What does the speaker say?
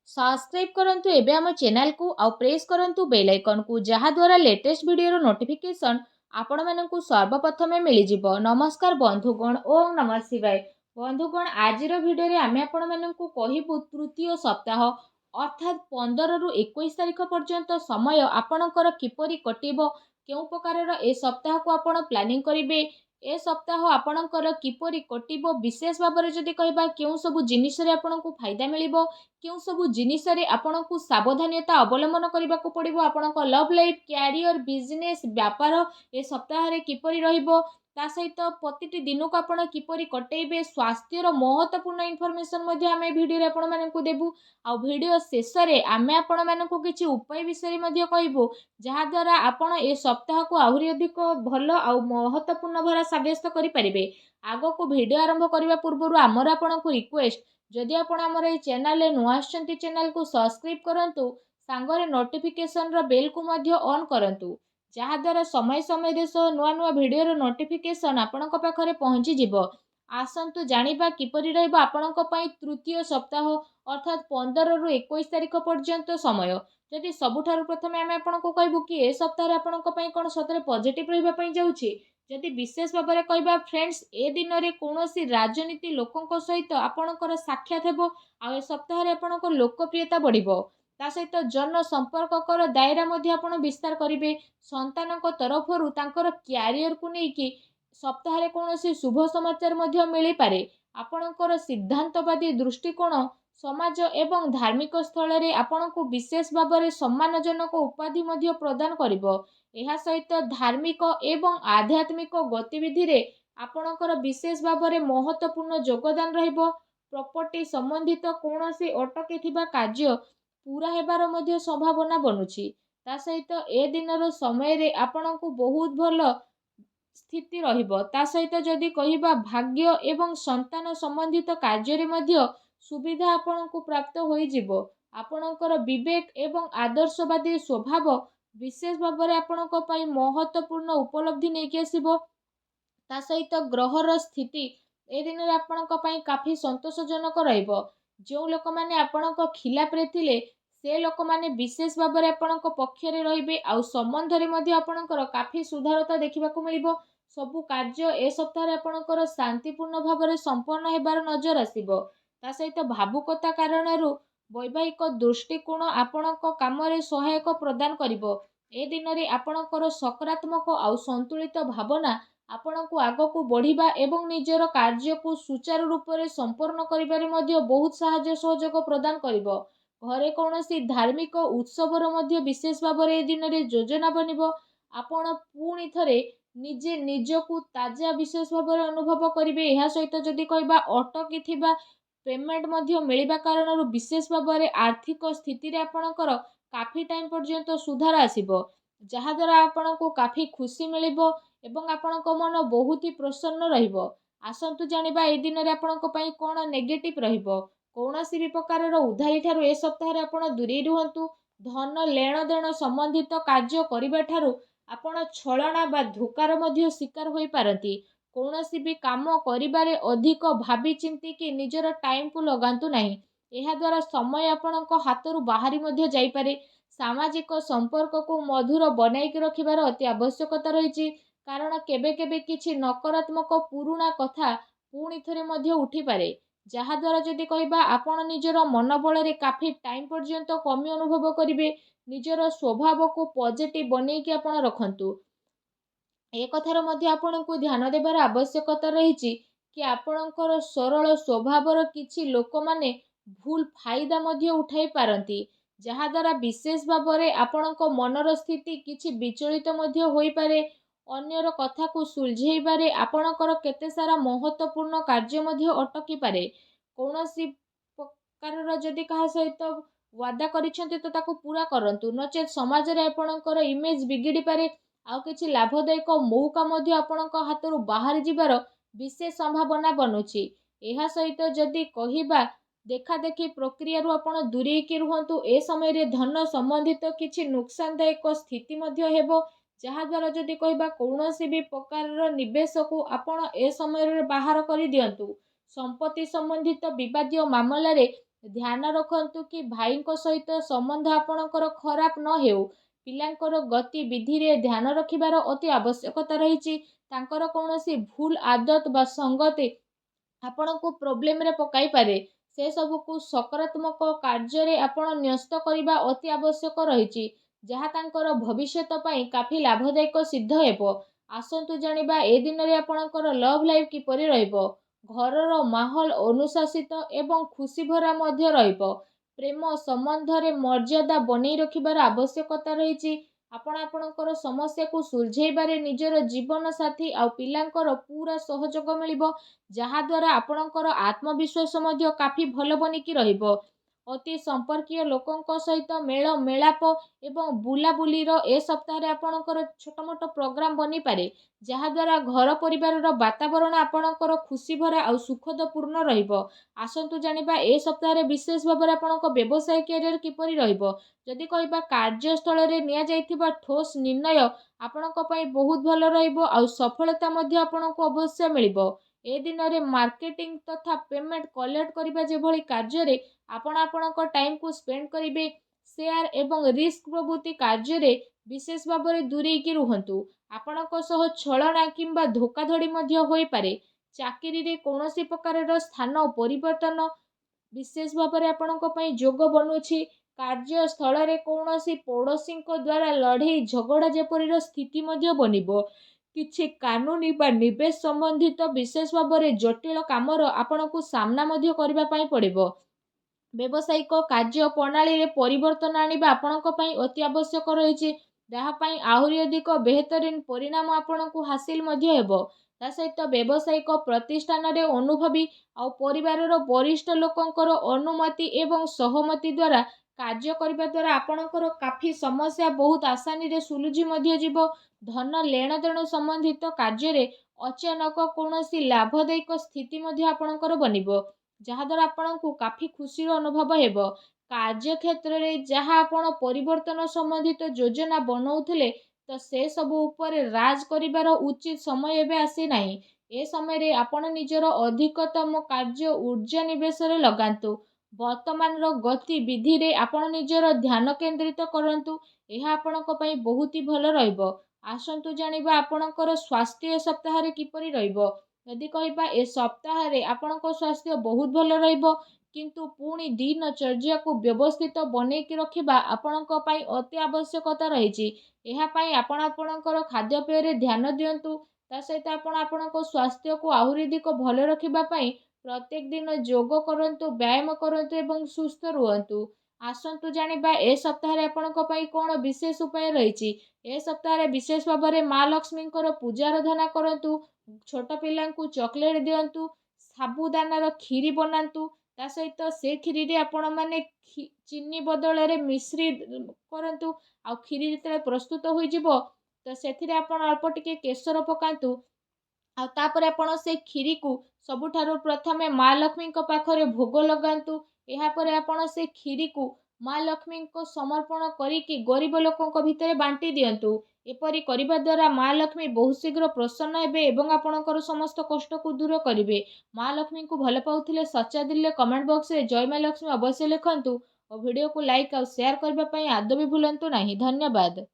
Subscribe करंतु एबे हम चैनल को आउ प्रेस करंतु बेल आइकन को जहा द्वारा लेटेस्ट वीडियो नोटिफिकेशन आपण मानकु सर्वप्रथमे मिली जिवो। नमस्कार बंधुगण, ओम नमः शिवाय। बंधुगण, आजिर वीडियो रे आमे आपण मानकु कहिबु तृतीय सप्ताह अर्थात 15 रु 21 तारिख पर्यंत समय आपणकर किपरि कटिबो, केउ प्रकारर ए सप्ताह को आपण प्लानिंग करिवे, ए सप्ताह आपणकर किपरि कटिबो, विशेष भाବରେ जदि कहबा केउ सब जिनिस रे आपणकु फायदा मिलिबो, केउ सब जिनिस रे आपणकु सावधानता अवलंबन करबाकू पड़िबो, आपणक लव लाइफ, कैरियर, बिजनेस, व्यापार ए सप्ताह रे किपरि रहिबो, ता सहित प्रतिटी दिन को आपण किपरि कटेइबे, स्वास्थ्यर महत्वपूर्ण इनफॉरमेशन मध्ये आमे वीडियो रे आपण मानकु देबु। आ वीडियो शेष रे आमे आपण मानकु किछि उपाय विषय मध्ये कहबो, जहा द्वारा आपण ए सप्ताह को आहुरी अधिक भलो आ महत्वपूर्ण भरा साब्यस्त करि परिबे। आगो को वीडियो आरंभ करबा पूर्वरु हमर आपणकु रिक्वेस्ट, जदि आपण हमर ए चैनल रे नुआ आछंती चैनल को सब्सक्राइब करंतु, सांगरे नोटिफिकेशन रो बेल को मध्ये ऑन करंतु, जहा द्वारा समय समय देश नुआ नुआ वीडियो रो नोटिफिकेशन आपणक पाखरे पहुंची जिवो। आसंतु जानिबा किपरि रहइबो आपणक पई तृतीय सप्ताह अर्थात 15 रु 21 तारिख पर्यंत समय। जदि सबुठारु प्रथमे आमे आपणको कहबु कि ए सप्ताह रे आपणक पई कोन सतरे पॉजिटिव रहिबा पई जाउछि। जदि विशेष भाବରେ कहबा फ्रेंड्स, ए दिन रे कोनोसी राजनीति लोकंक सहित आपणकर साक्षात हेबो, आ ए सप्ताह रे आपणक लोकप्रियता बढ़िबो। ता सहित जन संपर्ककर दायरा मध्ये आपण विस्तार करिवे। संतानक तरफरु तांकर कैरियर को नै कि सप्ताह रे कोनोसी शुभ समाचार मध्ये मिली पारे। आपणकर सिद्धांतवादी दृष्टिकोण समाज एवं धार्मिक स्थल रे आपणको विशेष भाବରେ सम्मानजनक उपाधि मध्ये प्रदान करिवो। एहा सहित धार्मिक एवं आध्यात्मिक गतिविधि रे आपणकर विशेष भाବରେ महत्वपूर्ण योगदान रहिबो। प्रॉपर्टी संबंधित कोनोसी अटकी थिबा कार्य पूरा हेबार मध्ये संभावना बनुछि। ता सहित ए दिनर समय रे आपणको बहुत भलो स्थिति रहिबो। ता सहित जदि कहिबा भाग्य एवं संतान संबंधित कार्य रे मध्ये सुविधा आपणको प्राप्त होई जिवो। आपणकर विवेक एवं आदर्शवादी स्वभाव विशेष भाବରେ आपणको पई महत्वपूर्ण उपलब्धि नै कि आसीबो। ता सहित ग्रहर स्थिति ए दिन रे आपणक पई काफी संतोषजनक रहिबो। जो लोक माने आपणक खिलाफ रे थिले से लोक माने विशेष भाବରେ आपणक पक्ष रे रहिबे, आ संबंध रे मध्ये आपणकर काफी सुधारता देखिबाकू मिलिबो। सबु कार्य ए सप्ताह रे आपणकर शांतिपूर्ण भाବରେ संपन्न हेबार नजर आसीबो। ता सहित भावुकता कारणरू वैवाहिक दृष्टिकोण आपणक काम रे सहायक प्रदान करिवो। ए दिन रे आपणकर सकारात्मक आ संतुलित भावना आपणको आगको बढ़िबा एवं निजर कार्य को सुचारू रूप रे संपन्न करिबारे मध्ये बहुत सहाय्य सहयोग प्रदान करिवो। घरे कोनोसी धार्मिक उत्सवर मध्ये विशेष भाବରେ ए दिन रे योजना बनिबो। आपण पुणी थरे निजे निजकु ताजा विशेष भाବରେ अनुभव करिवे। एहा सहित जदि कहबा अटकी थिबा पेमेंट मध्ये मिलिबा कारणरू विशेष भाବରେ आर्थिक स्थिति रे आपणकर काफी टाइम पर्यंत सुधार आसीबो, जहा द्वारा आपणको काफी खुशी मिलिबो एवं आपणक मन बहुत ही प्रसन्न रहिबो। आसंतु जानिबा ए दिन रे आपणक पई कोन नेगेटिव रहिबो। कोनोसी भी प्रकारर उधारी ठारू ए सप्ताह रे आपण दूरी रुहंतु। धन लेण देण संबंधित कार्य करिबा ठारू आपण छलना बा धोकार मध्ये शिकार होई पारंती। कोनोसी भी काम करिबारे अधिक भाबी चिंती कि निजर टाइम को लगांतु नाही। एहा द्वारा समय आपणक हातरू बाहरी मध्ये जाई पारे। सामाजिक संपर्क को मधुर बनाई के रखिबार अति आवश्यकता रहिछि, कारण केबे केबे किछि नकारात्मक पुरुणा कथा पुणी थरे मध्ये उठी पारे, जहा द्वारा जदि कहबा आपण निजर मन बल रे काफी टाइम पर्यंत कमी अनुभव करिवे। निजर स्वभाव को पॉजिटिव बनै कि आपण रखंतु। ए कथार मध्ये आपणको ध्यान देबार आवश्यकता रहिछि कि आपणकर सरल स्वभावर किछि लोक माने भूल फायदा मध्ये उठाई पारंती, जहा द्वारा विशेष भाବରେ आपणक मनर स्थिति किछि विचलित मध्ये होई पारे। अन्यर कथा को सुलझेइबारे आपणकर केते सारा महत्वपूर्ण कार्य मध्ये अटकी पारे। कोनोसी प्रकारर जदि कहा सहित वादा करिसेंती तो ताको पूरा करंतु, नचेत समाज रे आपणकर इमेज बिगिड़ी पारे। आउ किछि लाभदायक मौका मध्ये आपणक हातरू बाहर जिबार विशेष संभावना बनुछि। एहा सहित जदि कहिबा देखा देखी प्रक्रिया रु आपण दूरी के रुहंतु। ए समय रे धन संबंधित किछि नुकसानदायक स्थिति मध्ये हेबो, जहा द्वारा जदि कहबा कोनोसी भी प्रकारर निवेश को आपण ए समय रे बाहर करि दियंतु। संपत्ति संबंधित विवादीय मामला रे ଧ୍ୟାନ ରଖନ୍ତୁ କି ଭାଇଙ୍କ ସହିତ ସମ୍ବନ୍ଧ ଆପଣଙ୍କର ଖରାପ ନ ହେଉ। ପିଲାଙ୍କର ଗତିବିଧିରେ ଧ୍ୟାନ ରଖିବାର ଅତି ଆବଶ୍ୟକତା ରହିଛି। ତାଙ୍କର କୌଣସି ଭୁଲ ଆଦତ ବା ସଙ୍ଗତି ଆପଣଙ୍କୁ ପ୍ରୋବ୍ଲେମରେ ପକାଇପାରେ। ସେସବୁକୁ ସକାରାତ୍ମକ କାର୍ଯ୍ୟରେ ଆପଣ ନ୍ୟସ୍ତ କରିବା ଅତି ଆବଶ୍ୟକ ରହିଛି, ଯାହା ତାଙ୍କର ଭବିଷ୍ୟତ ପାଇଁ କାଫି ଲାଭଦାୟକ ସିଦ୍ଧ ହେବ। ଆସନ୍ତୁ ଜାଣିବା ଏ ଦିନରେ ଆପଣଙ୍କର ଲଭ୍ ଲାଇଫ୍ କିପରି ରହିବ। ଘରର ମାହୋଲ ଅନୁଶାସିତ ଏବଂ ଖୁସିଭରା ମଧ୍ୟ ରହିବ। ପ୍ରେମ ସମ୍ବନ୍ଧରେ ମର୍ଯ୍ୟାଦା ବନେଇ ରଖିବାର ଆବଶ୍ୟକତା ରହିଛି। ଆପଣ ଆପଣଙ୍କର ସମସ୍ୟାକୁ ସୁଲଝେଇବାରେ ନିଜର ଜୀବନସାଥୀ ଆଉ ପିଲାଙ୍କର ପୁରା ସହଯୋଗ ମିଳିବ, ଯାହାଦ୍ୱାରା ଆପଣଙ୍କର ଆତ୍ମବିଶ୍ୱାସ ମଧ୍ୟ କାଫି ଭଲ ବନିକି ରହିବ। ଅତି ସମ୍ପର୍କୀୟ ଲୋକଙ୍କ ସହିତ ମେଳ ମେଳାପ ଏବଂ ବୁଲାବୁଲିର ଏ ସପ୍ତାହରେ ଆପଣଙ୍କର ଛୋଟ ମୋଟ ପ୍ରୋଗ୍ରାମ ବନିପାରେ, ଯାହାଦ୍ୱାରା ଘର ପରିବାରର ବାତାବରଣ ଆପଣଙ୍କର ଖୁସିଭରା ଆଉ ସୁଖଦପୂର୍ଣ୍ଣ ରହିବ। ଆସନ୍ତୁ ଜାଣିବା ଏ ସପ୍ତାହରେ ବିଶେଷ ଭାବରେ ଆପଣଙ୍କ ବ୍ୟବସାୟ କ୍ୟାରିୟର କିପରି ରହିବ। ଯଦି କହିବା କାର୍ଯ୍ୟସ୍ଥଳରେ ନିଆଯାଇଥିବା ଠୋସ୍ ନିର୍ଣ୍ଣୟ ଆପଣଙ୍କ ପାଇଁ ବହୁତ ଭଲ ରହିବ ଆଉ ସଫଳତା ମଧ୍ୟ ଆପଣଙ୍କୁ ଅବଶ୍ୟ ମିଳିବ। ଏ ଦିନରେ ମାର୍କେଟିଂ ତଥା ପେମେଣ୍ଟ କଲେକ୍ଟ କରିବା ଯେଭଳି କାର୍ଯ୍ୟରେ ଆପଣ ଆପଣଙ୍କ ଟାଇମକୁ ସ୍ପେଣ୍ଡ କରିବେ, ସେୟାର ଏବଂ ରିସ୍କ ପ୍ରଭୃତି କାର୍ଯ୍ୟରେ ବିଶେଷ ଭାବରେ ଦୂରେଇକି ରୁହନ୍ତୁ। ଆପଣଙ୍କ ସହ ଛଳନା କିମ୍ବା ଧୋକାଧଡ଼ି ମଧ୍ୟ ହୋଇପାରେ। ଚାକିରିରେ କୌଣସି ପ୍ରକାରର ସ୍ଥାନ ପରିବର୍ତ୍ତନ ବିଶେଷ ଭାବରେ ଆପଣଙ୍କ ପାଇଁ ଯୋଗ ବନୁଛି। କାର୍ଯ୍ୟସ୍ଥଳରେ କୌଣସି ପଡ଼ୋଶୀଙ୍କ ଦ୍ୱାରା ଲଢ଼େଇ ଝଗଡ଼ା ଯେପରିର ସ୍ଥିତି ମଧ୍ୟ ବନିବ। କିଛି କାନୁନି ବା ନିବେଶ ସମ୍ବନ୍ଧିତ ବିଶେଷ ଭାବରେ ଜଟିଳ କାମର ଆପଣଙ୍କୁ ସାମ୍ନା ମଧ୍ୟ କରିବା ପାଇଁ ପଡ଼ିବ। ବ୍ୟବସାୟିକ କାର୍ଯ୍ୟ ପ୍ରଣାଳୀରେ ପରିବର୍ତ୍ତନ ଆଣିବା ଆପଣଙ୍କ ପାଇଁ ଅତି ଆବଶ୍ୟକ ରହିଛି, ଯାହା ପାଇଁ ଆହୁରି ଅଧିକ ବେହତରିନ ପରିଣାମ ଆପଣଙ୍କୁ ହାସିଲ ମଧ୍ୟ ହେବ। ତା ସହିତ ବ୍ୟବସାୟିକ ପ୍ରତିଷ୍ଠାନରେ ଅନୁଭବୀ ଆଉ ପରିବାରର ବରିଷ୍ଠ ଲୋକଙ୍କର ଅନୁମତି ଏବଂ ସହମତି ଦ୍ୱାରା କାର୍ଯ୍ୟ କରିବା ଦ୍ୱାରା ଆପଣଙ୍କର କାଫି ସମସ୍ୟା ବହୁତ ଆସାନୀରେ ସୁଲଝି ମଧ୍ୟ ଯିବ। ଧନ ଲେଣଦେଣ ସମ୍ବନ୍ଧିତ କାର୍ଯ୍ୟରେ ଅଚାନକ କୌଣସି ଲାଭଦାୟକ ସ୍ଥିତି ମଧ୍ୟ ଆପଣଙ୍କର ବନିବ, ଯାହାଦ୍ୱାରା ଆପଣଙ୍କୁ କାଫି ଖୁସିର ଅନୁଭବ ହେବ। କାର୍ଯ୍ୟକ୍ଷେତ୍ରରେ ଯାହା ଆପଣ ପରିବର୍ତ୍ତନ ସମ୍ବନ୍ଧିତ ଯୋଜନା ବନଉଥିଲେ, ତ ସେସବୁ ଉପରେ ରାଜ କରିବାର ଉଚିତ ସମୟ ଏବେ ଆସିନାହିଁ। ଏ ସମୟରେ ଆପଣ ନିଜର ଅଧିକତମ କାର୍ଯ୍ୟ ଊର୍ଜା ନିବେଶରେ ଲଗାନ୍ତୁ। ବର୍ତ୍ତମାନର ଗତିବିଧିରେ ଆପଣ ନିଜର ଧ୍ୟାନ କେନ୍ଦ୍ରିତ କରନ୍ତୁ। ଏହା ଆପଣଙ୍କ ପାଇଁ ବହୁତ ହି ଭଲ ରହିବ। ଆସନ୍ତୁ ଜାଣିବା ଆପଣଙ୍କର ସ୍ୱାସ୍ଥ୍ୟ ଏ ସପ୍ତାହରେ କିପରି ରହିବ। ଯଦି କହିବା ଏ ସପ୍ତାହରେ ଆପଣଙ୍କ ସ୍ୱାସ୍ଥ୍ୟ ବହୁତ ଭଲ ରହିବ, କିନ୍ତୁ ପୁଣି ଦିନଚର୍ଯ୍ୟାକୁ ବ୍ୟବସ୍ଥିତ ବନେଇକି ରଖିବା ଆପଣଙ୍କ ପାଇଁ ଅତି ଆବଶ୍ୟକତା ରହିଛି। ଏହା ପାଇଁ ଆପଣ ଆପଣଙ୍କର ଖାଦ୍ୟପେୟରେ ଧ୍ୟାନ ଦିଅନ୍ତୁ। ତା ସହିତ ଆପଣ ଆପଣଙ୍କ ସ୍ୱାସ୍ଥ୍ୟକୁ ଆହୁରି ଅଧିକ ଭଲ ରଖିବା ପାଇଁ ପ୍ରତ୍ୟେକ ଦିନ ଯୋଗ କରନ୍ତୁ, ବ୍ୟାୟାମ କରନ୍ତୁ ଏବଂ ସୁସ୍ଥ ରୁହନ୍ତୁ। ଆସନ୍ତୁ ଜାଣିବା ଏ ସପ୍ତାହରେ ଆପଣଙ୍କ ପାଇଁ କ'ଣ ବିଶେଷ ଉପାୟ ରହିଛି। ଏ ସପ୍ତାହରେ ବିଶେଷ ଭାବରେ ମା ଲକ୍ଷ୍ମୀଙ୍କର ପୂଜା ଆରାଧନା କରନ୍ତୁ, ଛୋଟ ପିଲାଙ୍କୁ ଚକୋଲେଟ୍ ଦିଅନ୍ତୁ, ସାବୁଦାନାର କ୍ଷୀରି ବନାନ୍ତୁ। ତା ସହିତ ସେ କ୍ଷୀରିରେ ଆପଣମାନେ ଚିନି ବଦଳରେ ମିଶ୍ରି କରନ୍ତୁ। ଆଉ କ୍ଷୀରି ଯେତେବେଳେ ପ୍ରସ୍ତୁତ ହୋଇଯିବ, ତ ସେଥିରେ ଆପଣ ଅଳ୍ପ ଟିକେ କେଶର ପକାନ୍ତୁ। ଆଉ ତାପରେ ଆପଣ ସେ କ୍ଷୀରିକୁ ସବୁଠାରୁ ପ୍ରଥମେ ମା ଲକ୍ଷ୍ମୀଙ୍କ ପାଖରେ ଭୋଗ ଲଗାନ୍ତୁ। ଏହାପରେ ଆପଣ ସେ କ୍ଷୀରିକୁ ମା ଲକ୍ଷ୍ମୀଙ୍କ ସମର୍ପଣ କରିକି ଗରିବ ଲୋକଙ୍କ ଭିତରେ ବାଣ୍ଟି ଦିଅନ୍ତୁ। ଏପରି କରିବା ଦ୍ୱାରା ମା ଲକ୍ଷ୍ମୀ ବହୁତ ଶୀଘ୍ର ପ୍ରସନ୍ନ ହେବେ ଏବଂ ଆପଣଙ୍କର ସମସ୍ତ କଷ୍ଟକୁ ଦୂର କରିବେ। ମା ଲକ୍ଷ୍ମୀଙ୍କୁ ଭଲ ପାଉଥିଲେ ସଚ୍ଚା ଦିଲରେ କମେଣ୍ଟ ବକ୍ସରେ ଜୟ ମା ଲକ୍ଷ୍ମୀ ଅବଶ୍ୟ ଲେଖନ୍ତୁ ଓ ଭିଡ଼ିଓକୁ ଲାଇକ୍ ଆଉ ସେୟାର କରିବା ପାଇଁ ଆଦୌ ବି ଭୁଲନ୍ତୁ ନାହିଁ। ଧନ୍ୟବାଦ।